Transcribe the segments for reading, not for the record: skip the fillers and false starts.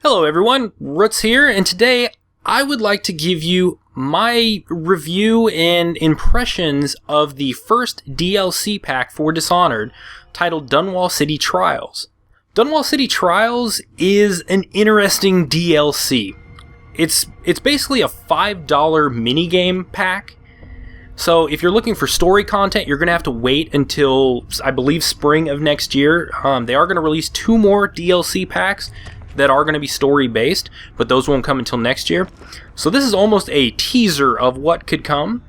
Hello everyone, Roots here, and today I would like to give you my review and impressions of the first DLC pack for Dishonored, titled Dunwall City Trials. Dunwall City Trials is an interesting DLC. It's basically a $5 minigame pack. So if you're looking for story content, you're going to have to wait until, I believe, spring of next year. They are going to release 2 more DLC packs that are going to be story based, but those won't come until next year. So this is almost a teaser of what could come.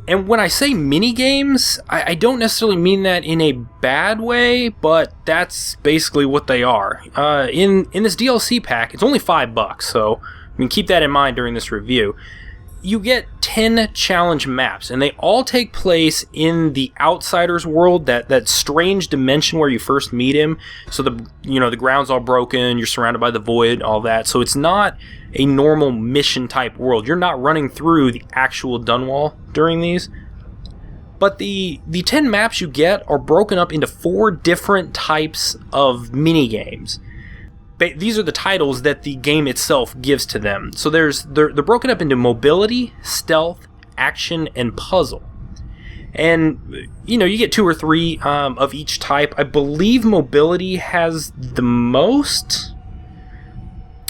And when I say mini games, I don't necessarily mean that in a bad way, but that's basically what they are. In this DLC pack, it's only $5, so keep that in mind during this review. You get 10 challenge maps, and they all take place in the Outsider's world, that strange dimension where you first meet him. So the ground's all broken, you're surrounded by the void, all that. So it's not a normal mission type world. You're not running through the actual Dunwall during these. But the 10 maps you get are broken up into 4 different types of mini games. These are the titles that the game itself gives to them. So they're broken up into mobility, stealth, action, and puzzle. And you get 2 or 3 of each type. I believe mobility has the most.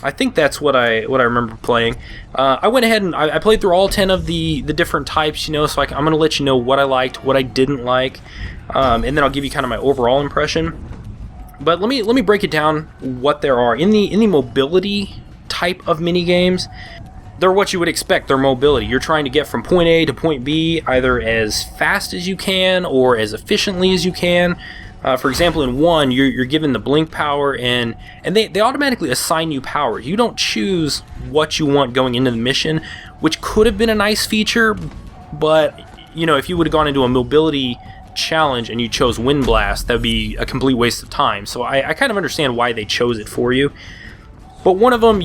I think that's what I remember playing. I went ahead and I played through all 10 of the different types. So I'm going to let you know what I liked, what I didn't like, and then I'll give you kind of my overall impression. But let me break it down what there are. In the mobility type of mini games, they're what you would expect. They're mobility. You're trying to get from point A to point B either as fast as you can or as efficiently as you can. For example, in one, you're given the blink power, and they automatically assign you powers. You don't choose what you want going into the mission, which could have been a nice feature, but if you would have gone into a mobility challenge and you chose Wind Blast, that would be a complete waste of time. So I kind of understand why they chose it for you. But one of them,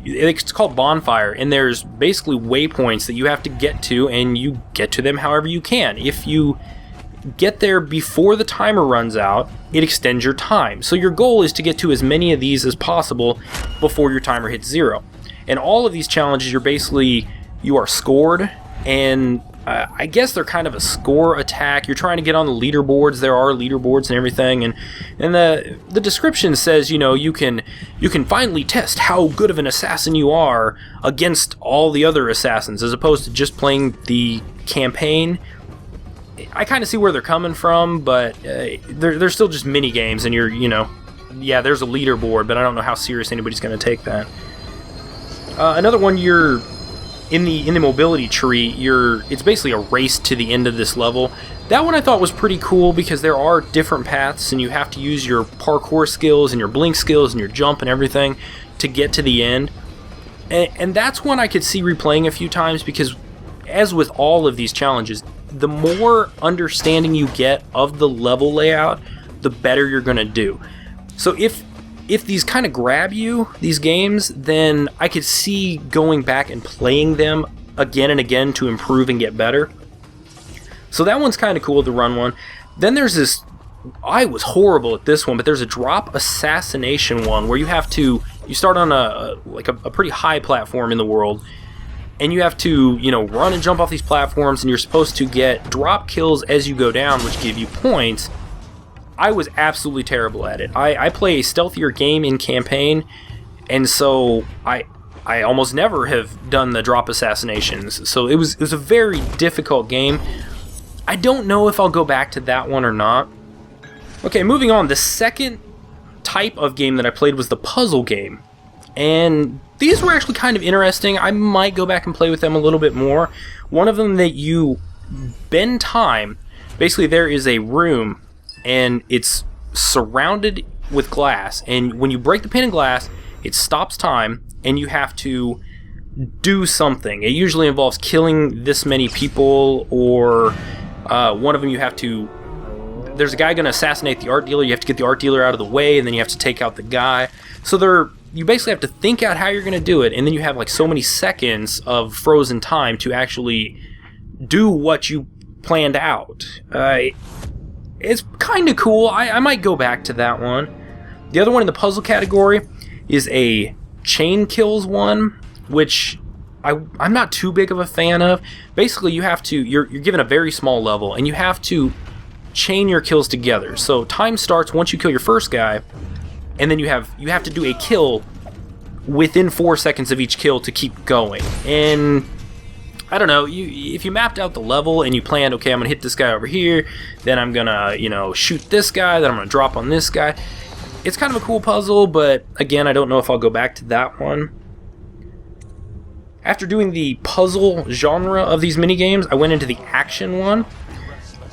it's called Bonfire, and there's basically waypoints that you have to get to, and you get to them however you can. If you get there before the timer runs out, it extends your time. So your goal is to get to as many of these as possible before your timer hits 0. And all of these challenges, you are scored, and I guess they're kind of a score attack. You're trying to get on the leaderboards. There are leaderboards and everything, and the description says you can finally test how good of an assassin you are against all the other assassins, as opposed to just playing the campaign. I kind of see where they're coming from, but they're still just mini games, and yeah, there's a leaderboard, but I don't know how serious anybody's going to take that. Another one, you're in the mobility tree, it's basically a race to the end of this level. That one I thought was pretty cool because there are different paths, and you have to use your parkour skills and your blink skills and your jump and everything to get to the end. And that's one I could see replaying a few times, because as with all of these challenges, the more understanding you get of the level layout, the better you're going to do. So if these kind of grab you, these games, then I could see going back and playing them again and again to improve and get better. So that one's kind of cool to run one. Then there's this, I was horrible at this one, but there's a drop assassination one where you start on a pretty high platform in the world, and you have to, run and jump off these platforms, and you're supposed to get drop kills as you go down, which give you points. I was absolutely terrible at it. I play a stealthier game in campaign, and so I almost never have done the drop assassinations. So it was a very difficult game. I don't know if I'll go back to that one or not. Okay, moving on. The second type of game that I played was the puzzle game. And these were actually kind of interesting. I might go back and play with them a little bit more. One of them that you bend time. Basically, there is a room, and it's surrounded with glass, and when you break the pane of glass, it stops time, and you have to do something. It usually involves killing this many people, or one of them there's a guy going to assassinate the art dealer. You have to get the art dealer out of the way, and then you have to take out the guy. So you basically have to think out how you're going to do it, and then you have so many seconds of frozen time to actually do what you planned out. It's kind of cool. I might go back to that one. The other one in the puzzle category, is a chain kills one, which I'm not too big of a fan of. Basically, you're given a very small level, and you have to chain your kills together. So time starts once you kill your first guy, and then you have to do a kill within 4 seconds of each kill to keep going. And I don't know, if you mapped out the level and you planned, okay, I'm gonna hit this guy over here, then I'm gonna, shoot this guy, then I'm gonna drop on this guy. It's kind of a cool puzzle, but again, I don't know if I'll go back to that one. After doing the puzzle genre of these minigames, I went into the action one.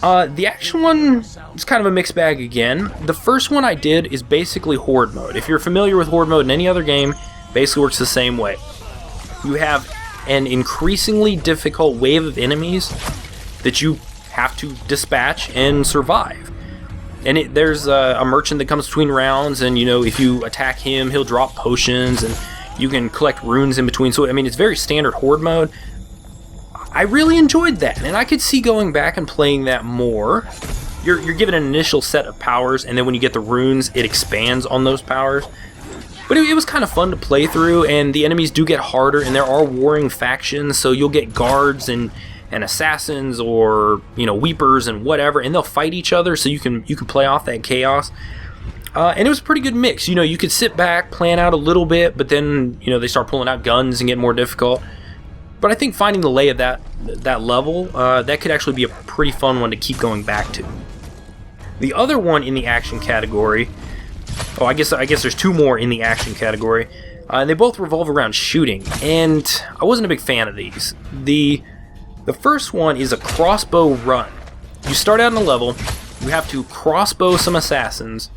The action one is kind of a mixed bag again. The first one I did is basically horde mode. If you're familiar with horde mode in any other game, basically works the same way. You have an increasingly difficult wave of enemies that you have to dispatch and survive. And there's a merchant that comes between rounds, and if you attack him, he'll drop potions, and you can collect runes in between. So I mean, it's very standard horde mode. I really enjoyed that, and I could see going back and playing that more. You're given an initial set of powers, and then when you get the runes, it expands on those powers. But it was kind of fun to play through, and the enemies do get harder, and there are warring factions, so you'll get guards and assassins, or weepers and whatever, and they'll fight each other, so you can play off that chaos. And it was a pretty good mix. You could sit back, plan out a little bit, but then they start pulling out guns and get more difficult. But I think finding the lay of that level, that could actually be a pretty fun one to keep going back to. The other one in the action category, I guess there's two more in the action category. They both revolve around shooting, and I wasn't a big fan of these. The first one is a crossbow run. You start out in a level, you have to crossbow some assassins,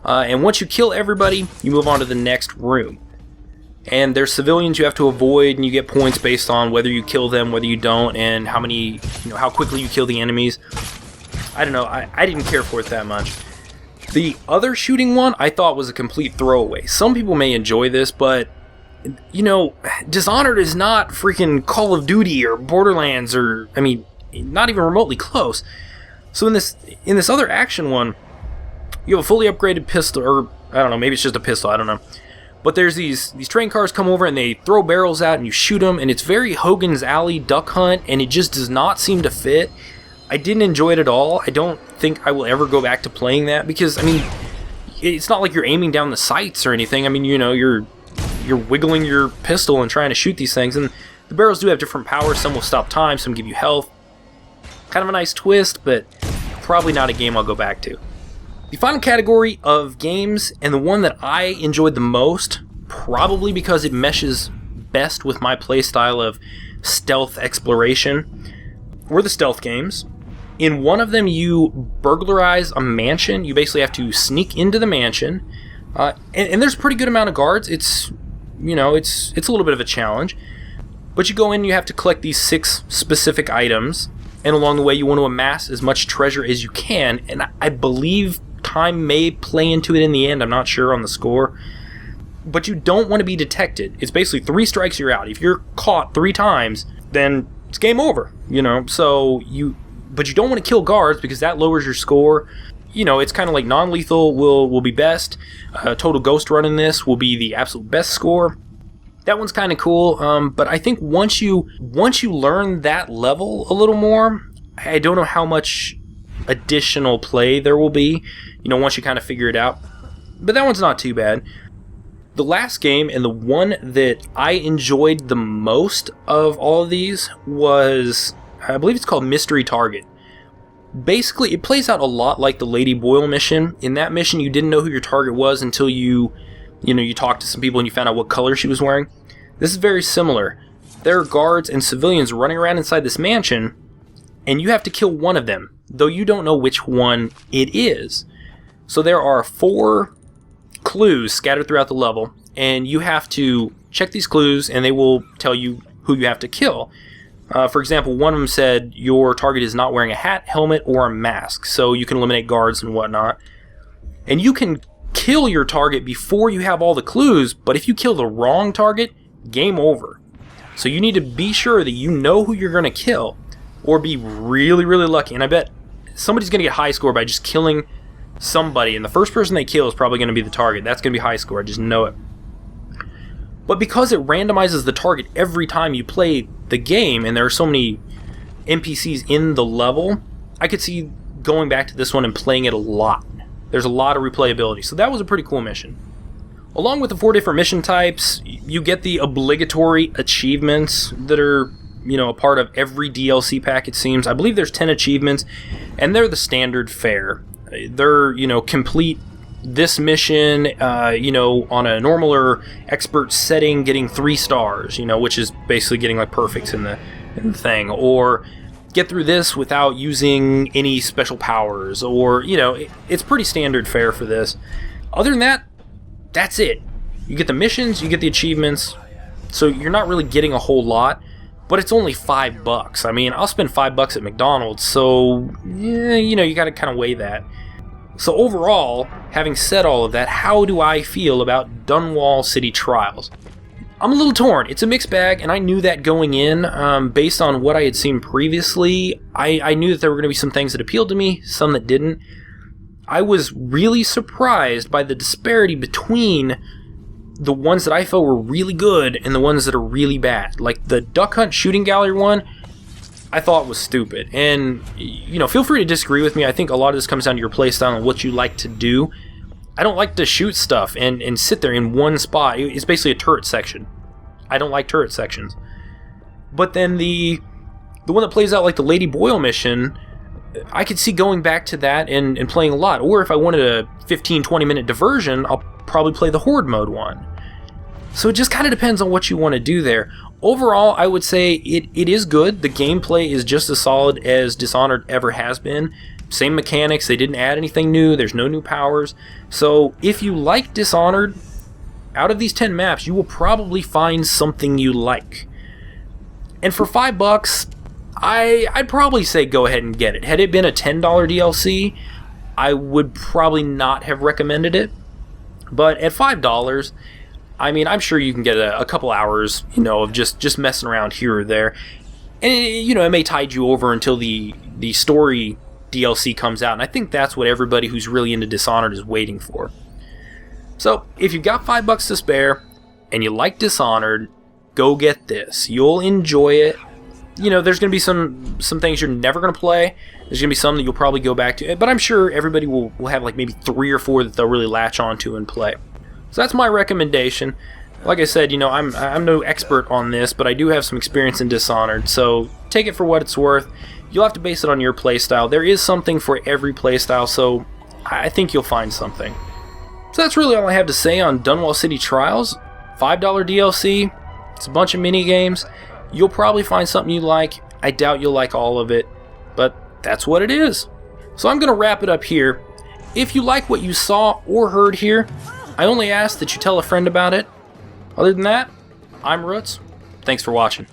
and once you kill everybody, you move on to the next room. And there's civilians you have to avoid, and you get points based on whether you kill them, whether you don't, and how quickly you kill the enemies. I don't know, I didn't care for it that much. The other shooting one I thought was a complete throwaway. Some people may enjoy this, but Dishonored is not freaking Call of Duty or Borderlands, or not even remotely close. So in this other action one, you have a fully upgraded pistol, or I don't know, maybe it's just a pistol, I don't know. But there's these train cars come over and they throw barrels out and you shoot them, and it's very Hogan's Alley Duck Hunt, and it just does not seem to fit. I didn't enjoy it at all. I don't think I will ever go back to playing that, because it's not like you're aiming down the sights or anything. You're wiggling your pistol and trying to shoot these things, and the barrels do have different powers. Some will stop time, some give you health. Kind of a nice twist, but probably not a game I'll go back to. The final category of games, and the one that I enjoyed the most, probably because it meshes best with my playstyle of stealth exploration, were the stealth games. In one of them, you burglarize a mansion. You basically have to sneak into the mansion, and there's a pretty good amount of guards. It's a little bit of a challenge, but you go in, you have to collect these 6 specific items, and along the way, you want to amass as much treasure as you can, and I believe time may play into it in the end. I'm not sure on the score, but you don't want to be detected. It's basically 3 strikes, you're out. If you're caught 3 times, then it's game over, but you don't want to kill guards, because that lowers your score. It's kind of like non-lethal will be best. Total ghost run in this will be the absolute best score. That one's kind of cool, but I think once you learn that level a little more, I don't know how much additional play there will be, once you kind of figure it out. But that one's not too bad. The last game, and the one that I enjoyed the most of all of these, was, I believe it's called Mystery Target. Basically, it plays out a lot like the Lady Boyle mission. In that mission, you didn't know who your target was until you talked to some people and you found out what color she was wearing. This is very similar. There are guards and civilians running around inside this mansion, and you have to kill one of them, though you don't know which one it is. So there are 4 clues scattered throughout the level, and you have to check these clues, and they will tell you who you have to kill. For example, one of them said your target is not wearing a hat, helmet, or a mask, so you can eliminate guards and whatnot. And you can kill your target before you have all the clues, but if you kill the wrong target, game over. So you need to be sure that you know who you're going to kill, or be really, really lucky. And I bet somebody's going to get high score by just killing somebody, and the first person they kill is probably going to be the target. That's going to be high score, I just know it. But because it randomizes the target every time you play the game, and there are so many NPCs in the level, I could see going back to this one and playing it a lot. There's a lot of replayability, so that was a pretty cool mission. Along with the 4 different mission types, you get the obligatory achievements that are, a part of every DLC pack, it seems. I believe there's 10 achievements, and they're the standard fare. They're, complete this mission, on a normal or expert setting, getting 3 stars, which is basically getting like perfects in the thing, or get through this without using any special powers, or, it's pretty standard fare for this. Other than that, that's it. You get the missions, you get the achievements, so you're not really getting a whole lot, but it's only $5. I mean, I'll spend $5 at McDonald's, so, yeah, you gotta kind of weigh that. So overall, having said all of that, how do I feel about Dunwall City Trials? I'm a little torn. It's a mixed bag, and I knew that going in. Based on what I had seen previously, I knew that there were going to be some things that appealed to me, some that didn't. I was really surprised by the disparity between the ones that I felt were really good and the ones that are really bad. Like the Duck Hunt Shooting Gallery one, I thought was stupid. And, feel free to disagree with me. I think a lot of this comes down to your playstyle and what you like to do. I don't like to shoot stuff and sit there in one spot. It's basically a turret section. I don't like turret sections. But then the one that plays out like the Lady Boyle mission, I could see going back to that and playing a lot. Or if I wanted a 15-20 minute diversion, I'll probably play the Horde mode one. So it just kind of depends on what you want to do there. Overall, I would say it is good. The gameplay is just as solid as Dishonored ever has been. Same mechanics, they didn't add anything new, there's no new powers. So if you like Dishonored, out of these 10 maps, you will probably find something you like. And for $5, I'd probably say go ahead and get it. Had it been a $10 DLC, I would probably not have recommended it. But at $5, I mean, I'm sure you can get a couple hours, of just messing around here or there. And, it may tide you over until the story DLC comes out. And I think that's what everybody who's really into Dishonored is waiting for. So, if you've got $5 to spare, and you like Dishonored, go get this. You'll enjoy it. There's going to be some things you're never going to play. There's going to be some that you'll probably go back to. But I'm sure everybody will have like maybe 3 or 4 that they'll really latch onto and play. So that's my recommendation. Like I said, I'm no expert on this, but I do have some experience in Dishonored. So take it for what it's worth. You'll have to base it on your playstyle. There is something for every playstyle, so I think you'll find something. So that's really all I have to say on Dunwall City Trials. $5 DLC. It's a bunch of mini-games. You'll probably find something you like. I doubt you'll like all of it, but that's what it is. So I'm going to wrap it up here. If you like what you saw or heard here, I only ask that you tell a friend about it. Other than that, I'm Roots. Thanks for watching.